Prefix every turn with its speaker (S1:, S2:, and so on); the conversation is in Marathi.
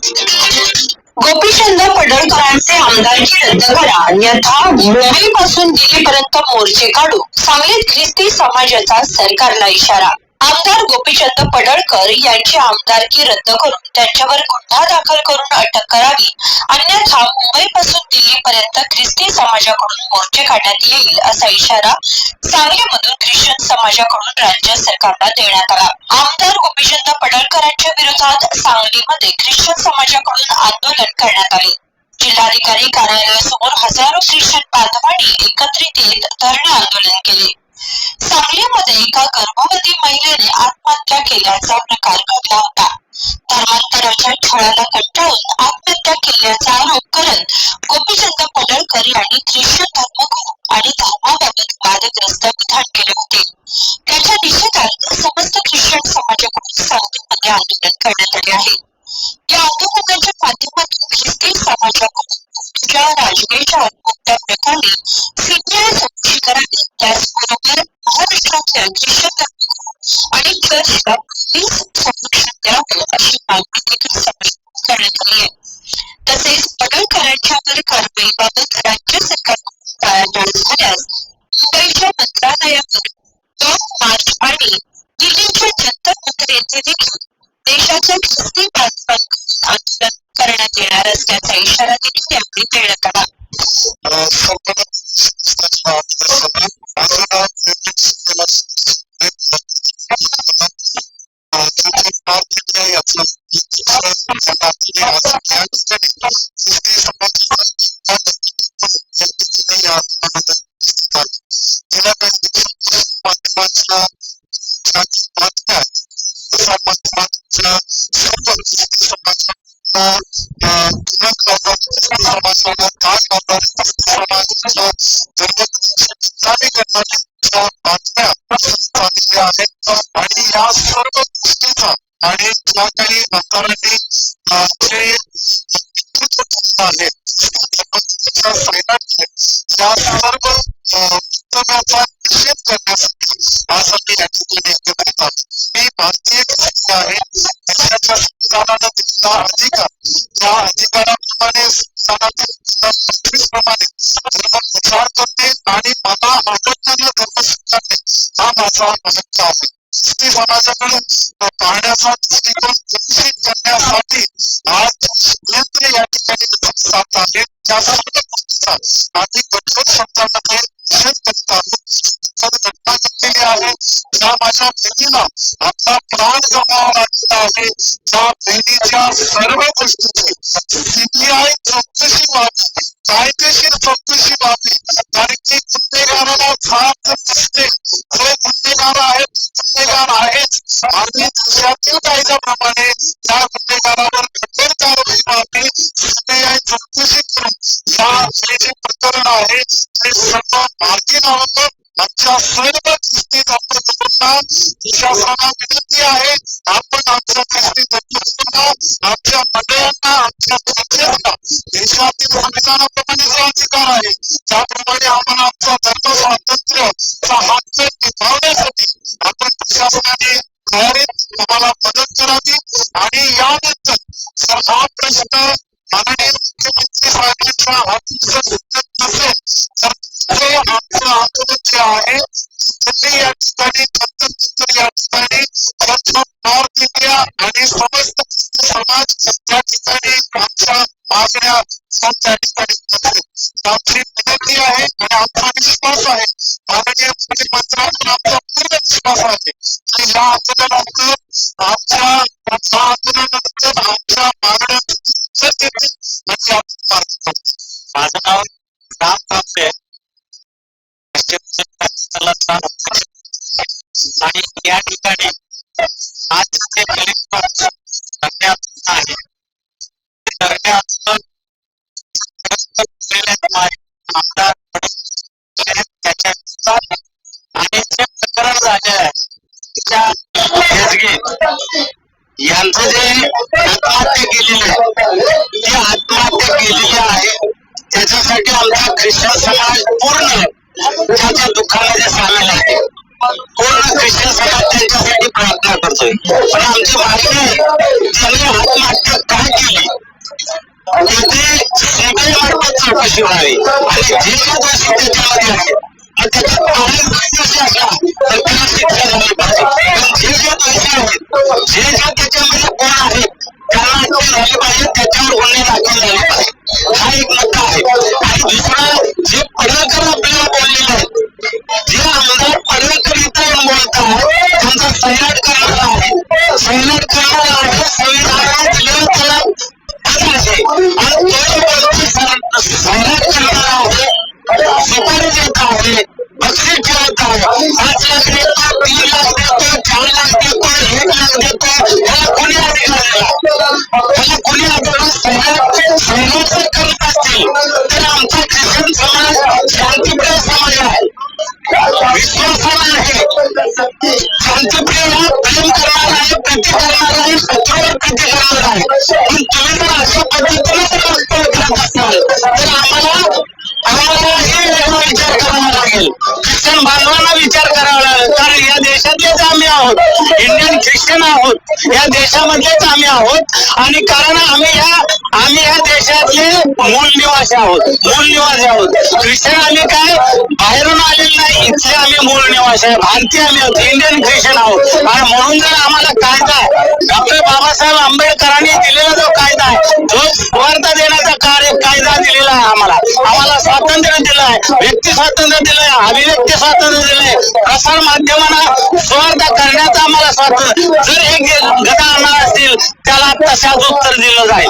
S1: गोपीचंद पडळकरांचे आमदारकी रद्द करा अन्यथा मुंबईपासून दिल्लीपर्यंत मोर्चे काढू, सांगलीत ख्रिस्ती समाजाचा सरकारला इशारा. आमदार गोपीचंद पडळकर यांची आमदारकी रद्द करून त्यांच्यावर गुन्हा दाखल करून अटक करावी, अन्यथा मुंबईपासून दिल्लीपर्यंत ख्रिस्ती समाजाकडून मोर्चे काढण्यात येईल असा इशारा सांगलीमधून ख्रिश्चन समाजाकडून राज्य सरकारला देण्यात आला. आमदार गोपीचंद पडळकरांच्या विरोधात सांगलीमध्ये ख्रिश्चन समाजाकडून आंदोलन करण्यात आले. जिल्हाधिकारी कार्यालयासमोर हजारो ख्रिश्चन बांधवांनी एकत्रित येत धरणे आंदोलन केले. सांगलीमध्ये एका गर्भवती महिलेने आत्महत्या केल्याचा प्रकार घडला होता. धर्मांतराच्या छळाला कंटाळून आत्महत्या केल्याचा आरोप करत गोपीचंद पडळकर यांनी ख्रिश्चन धर्मगुरू आणि धर्माबाबत वादग्रस्त विधान केले होते. त्याच्या निषेधात समस्त ख्रिश्चन समाजाकडून सांगलीमध्ये आंदोलन करण्यात आले आहे. या आंदोलनाच्या माध्यमातून ख्रिस्ती समाजाकडून राजकीय आत्महत्या प्रकरणी सीबीआय चौकशी करावी, त्याचबरोबर महाराष्ट्रातल्या ख्रिश्चन धर्मगुरू आणि चर्चला पोलीस संरक्षण द्यावं अशी मागणी देखील करण्यात आली आहे. तसेच पडळकरांच्यावर कारवाईबाबत राज्य सरकारकडून टाळाटाळ झाल्यास मुंबईच्या मंत्रालयावर 2 मार्च आणि दिल्लीच्या जंतर मंतर येथे देखील देशाच्या ख्रिस्ती बांधवांकडून आंदोलन करण्यात येणार असल्याचा इशारा देखील यावेळी देण्यात आला.
S2: आणि या सर्व गोष्टीचा आणि ज्या काही आमदारांनी या सर्व वक्तव्याचा निषेध करण्यासाठी आज आम्ही या ठिकाणी एकत्रित आहोत. ही भारतीय व्यक्ती आहे. देशाच्या संविधानानं दिलेला अधिकार, त्या अधिकाराप्रमाणे संविधानातील प्रमाणे धर्म प्रचार करते आणि मला आवडणारा धर्म स्वीकारते हा माझा हक्क आहे. ख्रिस्ती समाजाकडे पाहण्याचा दृष्टिकोन विकसित करण्यासाठी आज यंत्र या ठिकाणी जात आहे. त्या सर्व गोष्टीचा आम्ही कठोर शब्दामध्ये निषेध करत आहोत. घटना घडलेली आहे. ज्या माझ्या बहिणीला आपला प्राण गमावा लागला आहे, त्या बहिणीच्या सर्व गोष्टीची सीबीआय चौकशी व्हावी, कायदेशीर चौकशी व्हावी. कारण की गुन्हेगाराला जात नसते. जो गुन्हेगार आहे गुन्हेगार आहेच आणि देशातील कायद्याप्रमाणे त्या गुन्हेगारावर कठोर कारवाई व्हावी. सीबीआय चौकशी करून हे जे प्रकरण आहे ते सर्व मार्गी लावतं. आमच्या सर्व ख्रिस्ती धर्मगुरूंना शासनाला विनंती आहे, आपण आमच्या ख्रिस्ती धर्मगुरूंना, आमच्या मंडळांना, आमच्या प्रजेला देशातील संविधानाप्रमाणे जो अधिकार आहे त्याप्रमाणे आम्हाला आमचा धर्म स्वातंत्र्याचा हक्क निभावण्यासाठी आपण प्रशासनाने आम्हाला मदत करावी. आणि यानंतर जर हा प्रश्न माननीय मुख्यमंत्री साहेबांच्या हाती जर सुटत नसेल तर आमचं आंदोलन जे आहे ते या ठिकाणी या ठिकाणी नॉर्थ इंडिया आणि समस्त समाज त्या ठिकाणी आमच्या मागण्या त्या ठिकाणी आमची विनंती आहे आणि आमचा विश्वास आहे, माननीय मुख्यमंत्र्यांवर आमचा पूर्ण विश्वास आहे की या आंदोलनानंतर आमच्या आंदोलनानंतर आमच्या मागण्या
S3: माझं नाव राम कापसे आणि या ठिकाणी आज जे आहे आणि जे प्रकरण झाले आहे यांचं जे आत्महत्या केलेली आहे ती आत्महत्या केलेली आहे त्याच्यासाठी आमचा ख्रिश्चन समाज पूर्ण त्याच्या दुःखामध्ये सामील आहे. पूर्ण ख्रिश्चन समाज त्यांच्यासाठी प्रार्थना करतोय. पण आमची मागणी आहे त्यांनी आत्महत्या का केली दोषी व्हावे आणि जे दोषी त्याच्यामध्ये आहेत मग त्याच्यात दोषी असला तर त्याला शिक्षा झाली पाहिजे. पण जे दोषी आहेत जे त्याच्यामध्ये कोण आहेत त्यांना अटक झाली पाहिजे, त्याच्यावर गुन्हे दाखल झाले पाहिजे. हा एक मुद्दा आहे. आणि दुसरा जे पडळकर आपल्याला बोललेले आहेत, जे आमदार पडळकर इथं येऊन बोलतात त्यांचा सैराट करणारा आहे, सैराट करणारा आहे. संविधानाने दिलेलं त्याला पद आहे आणि तो सैराट करणारा आहे, सुपारी देत आहे, बक्षीस ठेवत आहे, 5 लाख देतो, 3 लाख देतो, 4 लाख देतो, 1 लाख देतो. याला कोणी अधिकार दिला? त्याला कोणी अधिकार? सैराट करत असतील तर आमचा ख्रिश्चन समाज शांतीप्रिय समाज आहे, विश्वासाला आहे, शांतीप्रिय प्रेम करणार आहे, प्रीती करणार आहे, शत्रूवर प्रीती करणार आहे. पण तुम्ही जर अशा पद्धतीने जर वक्तव्य करत असाल तर आम्हाला हे वेगळा विचार करावा लागेल, ख्रिश्चन बांधवांना विचार करावा लागेल. कारण या देशातलेच आम्ही आहोत, इंडियन ख्रिश्चन आहोत, या देशामधलेच आम्ही आहोत. आणि कारण आम्ही या देशातले मूळ निवासी आहोत. ख्रिश्चन आम्ही काय बाहेरून आलेले नाही, इथले आम्ही मूळ निवासी आहे, भारतीय आम्ही आहोत, इंडियन ख्रिश्चन आहोत. आणि म्हणून जर आम्हाला कायदा डॉक्टर बाबासाहेब आंबेडकरांनी दिलेला जो कायदा आहे, जो स्वार्थ देण्याचा कायदा दिलेला आहे, आम्हाला स्वातंत्र्य दिलं आहे, व्यक्ती स्वातंत्र्य दिलं आहे, अभिव्यक्ती स्वातंत्र्य दिलं आहे, प्रसार माध्यमांना स्वार्थ करण्याचं आम्हाला स्वातंत्र्य. जर एक गदा आणणार असतील त्याला तशाच उत्तर दिलं जाईल.